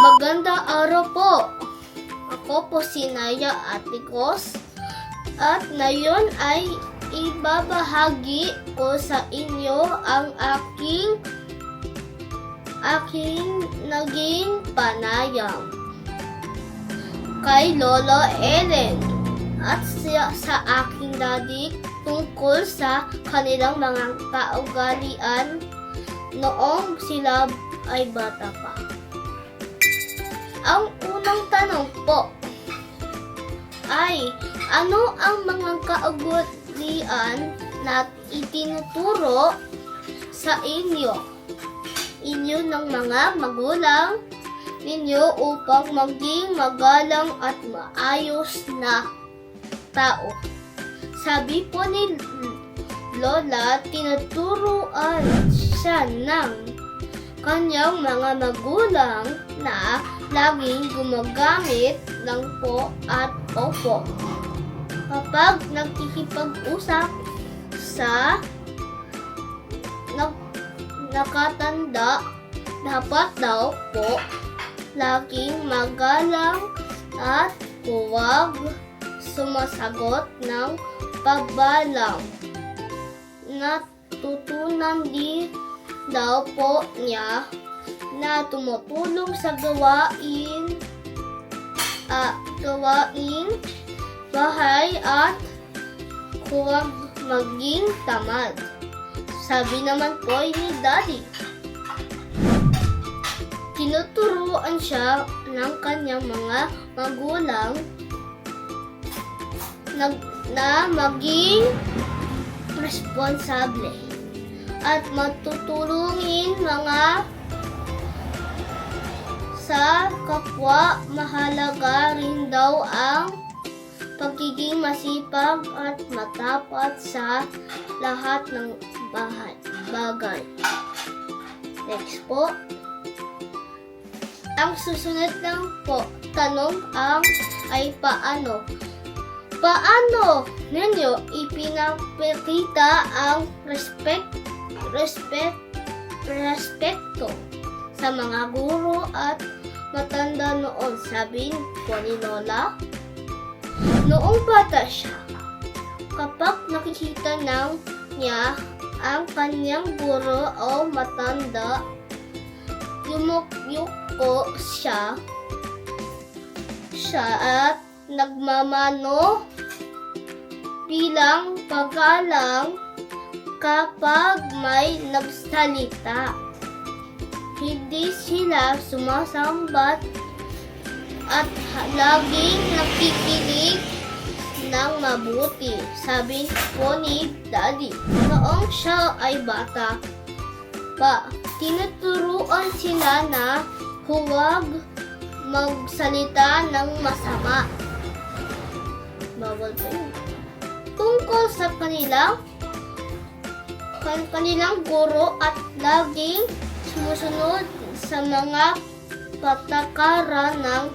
Magandang araw po. Ako po si Naya Atikos at ngayon ay ibabahagi ko sa inyo ang aking naging panayam kay Lolo Ellen at sa aking daddy tungkol sa kanilang mga kaugalian noong sila ay bata pa. Ang unang tanong po ay, ano ang mga kaugalian na itinuturo sa inyo ng mga magulang ninyo upang maging magalang at maayos na tao? Sabi po ni Lola, tinuturuan siya ng kanyang mga magulang na laging gumagamit ng po at opo kapag nagkikipag-usap sa nakatanda. Dapat daw po laging magalang at huwag sumasagot ng pagbalang. Natutunan din daw po niya na tumutulong sa gawain bahay at huwag maging tamad. Sabi naman po ni Daddy, tinuturuan siya ng kanyang mga magulang na maging responsable at matutulungin mga sa kapwa. Mahalaga rin daw ang pagiging masipag at matapat sa lahat ng bagay. Next po. Ang susunod lang po tanong ay paano? Paano ninyo ipinapakita ang respeto sa mga guro at matanda noon? Sabi po ni Lola, noong bata siya, kapag nakikita niya ang kanyang guro o matanda, yumuko siya at nagmamano bilang paggalang kapag may nagsalita. Hindi sila sumasambat at laging nakikinig ng mabuti. Sabi po ni Daddy, noong siya ay bata pa, tinuturuan sila na huwag magsalita ng masama. Bawal po yun. Tungkol sa kanilang guro at laging sumusunod sa mga patakaran ng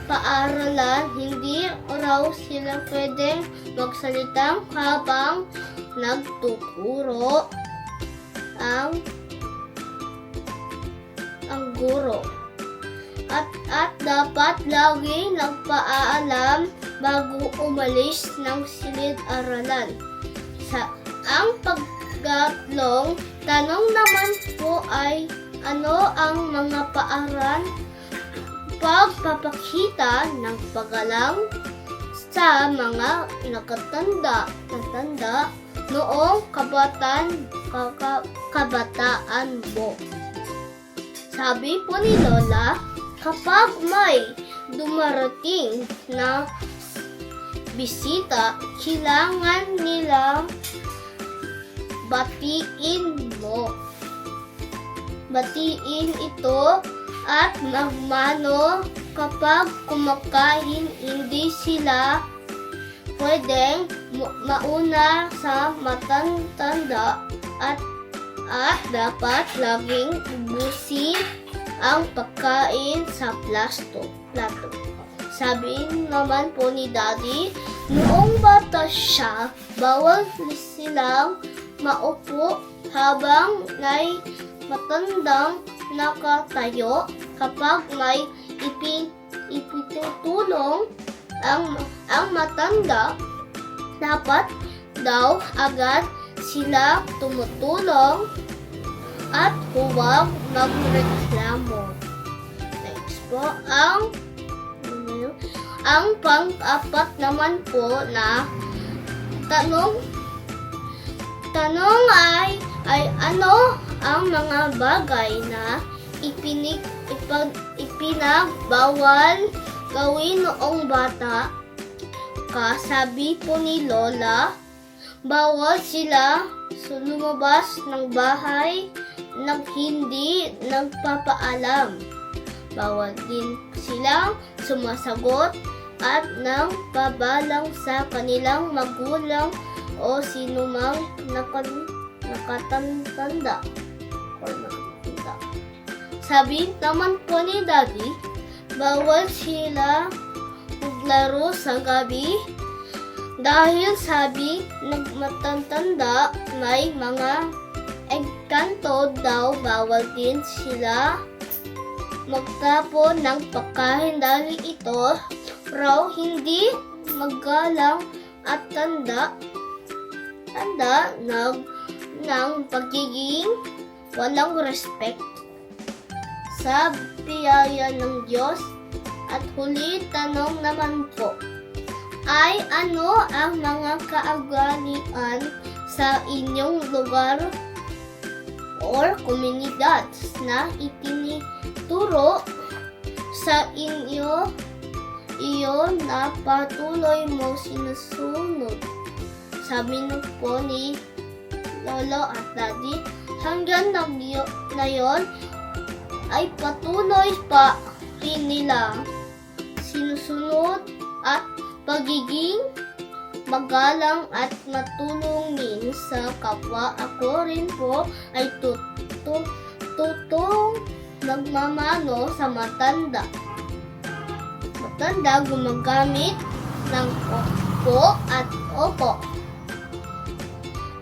paaralan, hindi raw sila pwedeng magsalita habang nagtuturo ang guro. At dapat lagi nagpaalam bago umalis ng silid-aralan. Ang paggatlong tanong naman po ay, ano ang mga pagpapakita ng paggalang sa mga nakatanda noong kabataan mo? Sabi po ni Lola, kapag may dumarating na bisita, kailangan nilang batiin ito at magmano. Kapag kumakain, hindi sila pwedeng mauna sa matanda at dapat laging ubusin ang pagkain sa plato. Sabi naman po ni Daddy, noong bata siya, bawal silang maupo habang may matandang nakatayo kapag may ipitutulong ang matanda, dapat daw agad sila tumutulong at huwag magreklamo. Next po, ang pang-apat naman po na tanong ay ano ang mga bagay na ipinagbawal gawin noong bata ka? Sabi po ni Lola, bawal sila lumabas ng bahay nang hindi nagpapaalam. Bawal din silang sumasagot at nang babalang sa kanilang magulang o sinumang nakatanda. Sabi naman po ni Daddy, bawal sila maglaro sa gabi dahil sabi nagmatatanda may mga engkanto daw. Bawal din sila magtapon ng pagkain dahil ito raw hindi magalang at tanda ng pagiging walang respect sa biyaya ng Diyos. At huli, tanong naman po, ay ano ang mga kaugalian sa inyong lugar or komunidad na itinuturo sa inyo iyon na patuloy mo sinusunod? Sabi po ni Lolo at Daddy, hanggang ngayon ay patuloy pa rin nila sinusunod at pagiging magalang at matulungin sa kapwa. Ako rin po ay tutong nagmamano sa matanda. Gumagamit ng opo at opo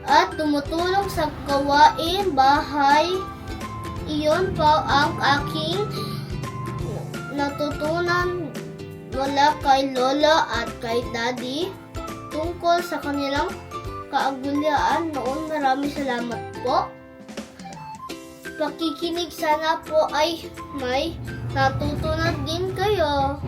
at tumutulong sa gawain bahay. Iyon po ang aking natutunan mula kay Lola at kay Daddy tungkol sa kanilang kaugalian noon. Maraming salamat po. Pakikinig, sana po ay may natutunan din kayo.